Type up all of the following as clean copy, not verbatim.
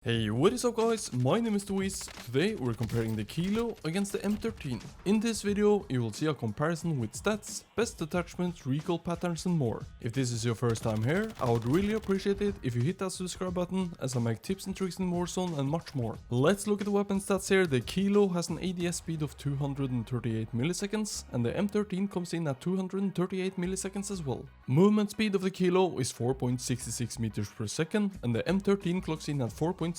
Hey, what is up guys, my name is Luis. Today we're comparing the Kilo against the M13. In this video you will see a comparison with stats, best attachments, recoil patterns and more. If this is your first time here, I would really appreciate it if you hit that subscribe button as I make tips and tricks in Warzone and much more. Let's look at the weapon stats here. The Kilo has an ADS speed of 238 milliseconds and the M13 comes in at 238 milliseconds as well. Movement speed of the Kilo is 4.66 meters per second and the M13 clocks in at 4.67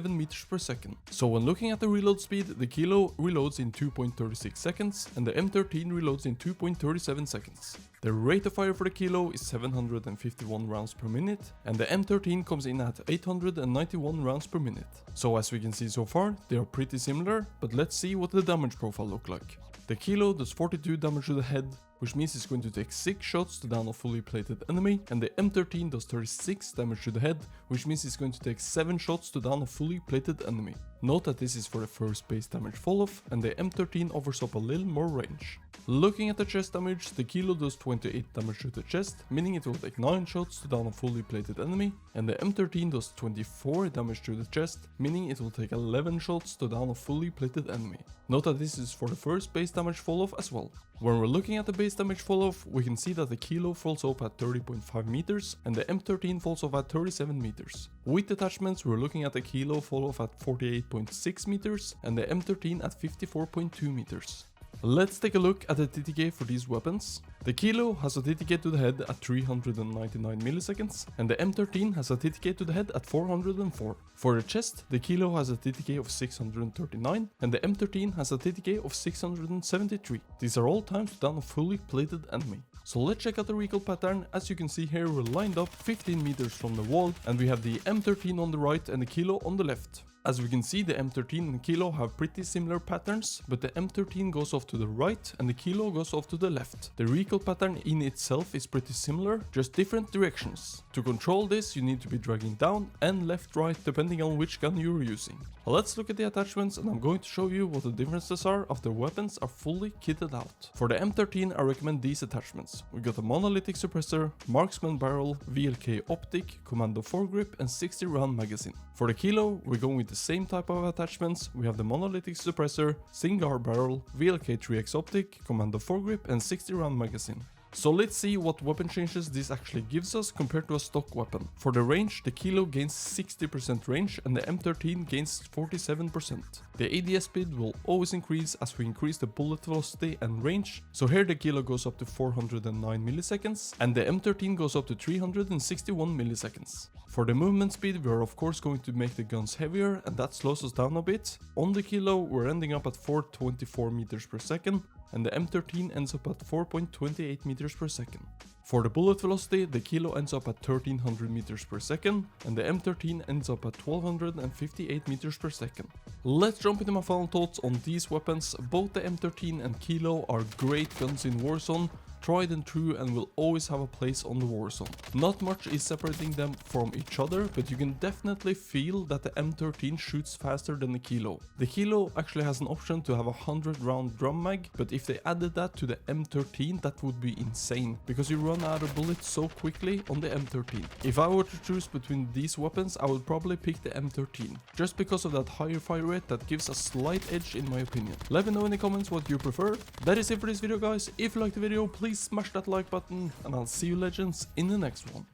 meters per second. So when looking at the reload speed, the Kilo reloads in 2.36 seconds and the M13 reloads in 2.37 seconds. The rate of fire for the Kilo is 751 rounds per minute and the M13 comes in at 891 rounds per minute. So as we can see so far, they are pretty similar, but let's see what the damage profile look like. The Kilo does 42 damage to the head, which means it's going to take 6 shots to down a fully plated enemy, and the M13 does 36 damage to the head, which means it's going to take 7 shots to down a fully plated enemy. Note that this is for the first base damage fall-off, and the M13 offers up a little more range. Looking at the chest damage, the Kilo does 28 damage to the chest, meaning it will take 9 shots to down a fully plated enemy, and the M13 does 24 damage to the chest, meaning it will take 11 shots to down a fully plated enemy. Note that this is for the first base damage fall-off as well. When we're looking at the base damage fall-off, we can see that the Kilo falls off at 30.5 meters and the M13 falls off at 37 meters. With attachments, we're looking at the Kilo fall off at 48.6 meters and the M13 at 54.2 meters. Let's take a look at the TTK for these weapons. The Kilo has a TTK to the head at 399 milliseconds and the M13 has a TTK to the head at 404. For the chest, the Kilo has a TTK of 639 and the M13 has a TTK of 673. These are all times to down a fully plated enemy. So let's check out the recoil pattern. As you can see here, we're lined up 15 meters from the wall and we have the M13 on the right and the Kilo on the left. As we can see, the M13 and Kilo have pretty similar patterns, but the M13 goes off to the right and the Kilo goes off to the left. The recoil pattern in itself is pretty similar, just different directions. To control this, you need to be dragging down and left right depending on which gun you're using. Let's look at the attachments and I'm going to show you what the differences are after the weapons are fully kitted out. For the M13, I recommend these attachments. We got a monolithic suppressor, marksman barrel, VLK optic, commando foregrip and 60 round magazine. For the Kilo, we're going with the same type of attachments. We have the monolithic suppressor, Singar barrel, VLK 3x optic, commando foregrip and 60 round magazine. So let's see what weapon changes this actually gives us compared to a stock weapon. For the range, the Kilo gains 60% range and the M13 gains 47%. The ADS speed will always increase as we increase the bullet velocity and range. So here the Kilo goes up to 409 milliseconds and the M13 goes up to 361 milliseconds. For the movement speed, we are of course going to make the guns heavier and that slows us down a bit. On the Kilo, we're ending up at 424 meters per second and the M13 ends up at 4.28 meters per second. For the bullet velocity, the Kilo ends up at 1300 meters per second and the M13 ends up at 1258 meters per second. Let's jump into my final thoughts on these weapons. Both the M13 and Kilo are great guns in Warzone, tried and true, and will always have a place on the Warzone. Not much is separating them from each other, but you can definitely feel that the M13 shoots faster than the Kilo. The Kilo actually has an option to have a 100 round drum mag, but if they added that to the M13, that would be insane, because you run out of bullets so quickly on the M13. If I were to choose between these weapons, I would probably pick the M13, just because of that higher fire rate that gives a slight edge in my opinion. Let me know in the comments what you prefer. That is it for this video guys. If you liked the video, please smash that like button and I'll see you legends in the next one.